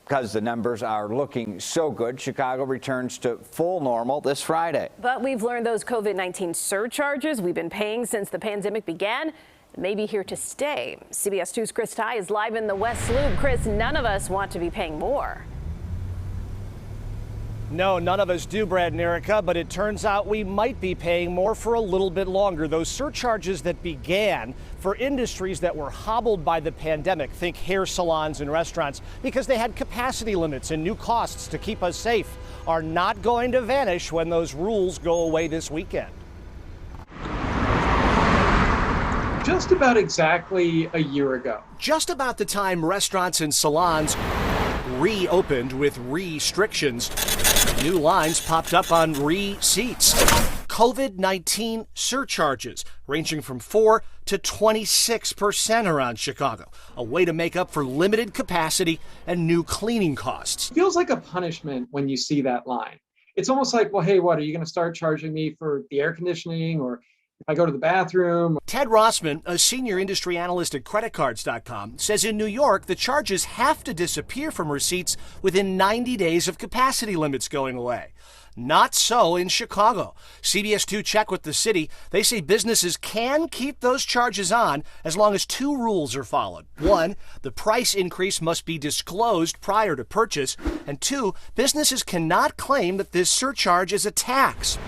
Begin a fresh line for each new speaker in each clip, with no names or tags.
Because the numbers are looking so good, Chicago returns to full normal this Friday.
But we've learned those COVID-19 surcharges we've been paying since the pandemic began may be here to stay. CBS 2's Chris Tye is live in the West Loop. Chris, none of us want to be paying more.
No, none of us do, Brad and Erica, but it turns out we might be paying more for a little bit longer. Those surcharges that began for industries that were hobbled by the pandemic, think hair salons and restaurants, because they had capacity limits and new costs to keep us safe, are not going to vanish when those rules go away this weekend.
Just about exactly a year ago.
Just about the time restaurants and salons reopened with restrictions, new lines popped up on seats. COVID-19 surcharges ranging from 4 to 26% around Chicago, a way to make up for limited capacity and new cleaning costs.
It feels like a punishment when you see that line. It's almost like, well, hey, what, are you going to start charging me for the air conditioning or if I go to the bathroom?
Ted Rossman, a senior industry analyst at creditcards.com, says in New York, the charges have to disappear from receipts within 90 days of capacity limits going away. Not so in Chicago. CBS 2 checked with the city. They say businesses can keep those charges on as long as two rules are followed. One, the price increase must be disclosed prior to purchase. And two, businesses cannot claim that this surcharge is a tax.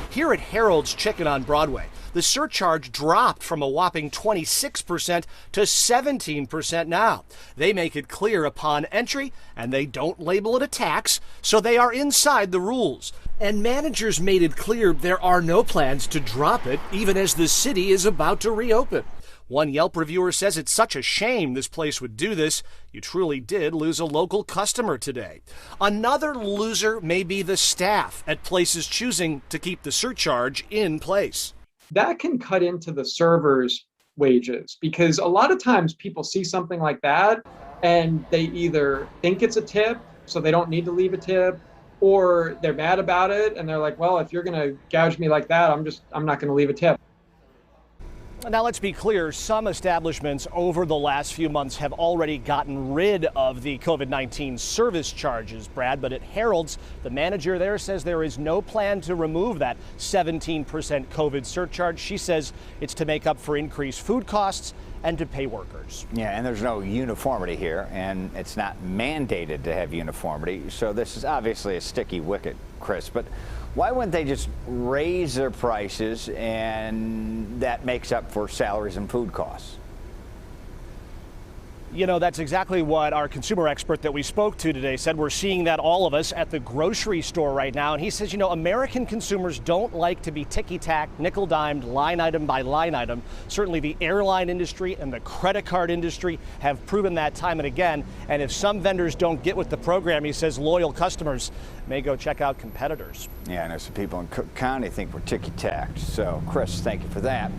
Here at Heralds Chicken on Broadway, the surcharge dropped from a whopping 26% to 17% now. They make it clear upon entry, and they don't label it a tax, so they are inside the rules. And managers made it clear there are no plans to drop it, even as the city is about to reopen. One Yelp reviewer says it's such a shame this place would do this. You truly did lose a local customer today. Another loser may be the staff at places choosing to keep the surcharge in place.
That can cut into the servers' wages because a lot of times people see something like that and they either think it's a tip, so they don't need to leave a tip, or they're mad about it and they're like, well, if you're going to gouge me like that, I'm not going to leave a tip.
Now, let's be clear, some establishments over the last few months have already gotten rid of the COVID-19 service charges, Brad, but at Heralds, the manager there says there is no plan to remove that 17% COVID surcharge. She says it's to make up for increased food costs and to pay workers.
Yeah, and there's no uniformity here, and it's not mandated to have uniformity, so this is obviously a sticky wicket, Chris, but why wouldn't they just raise their prices and that makes up for salaries and food costs?
You know, that's exactly what our consumer expert that we spoke to today said. We're seeing that, all of us, at the grocery store right now. And he says, you know, American consumers don't like to be ticky-tack, nickel-dimed, line item by line item. Certainly the airline industry and the credit card industry have proven that time and again. And if some vendors don't get with the program, he says loyal customers may go check out competitors.
Yeah, I know some people in Cook County think we're ticky-tacked. So, Chris, thank you for that.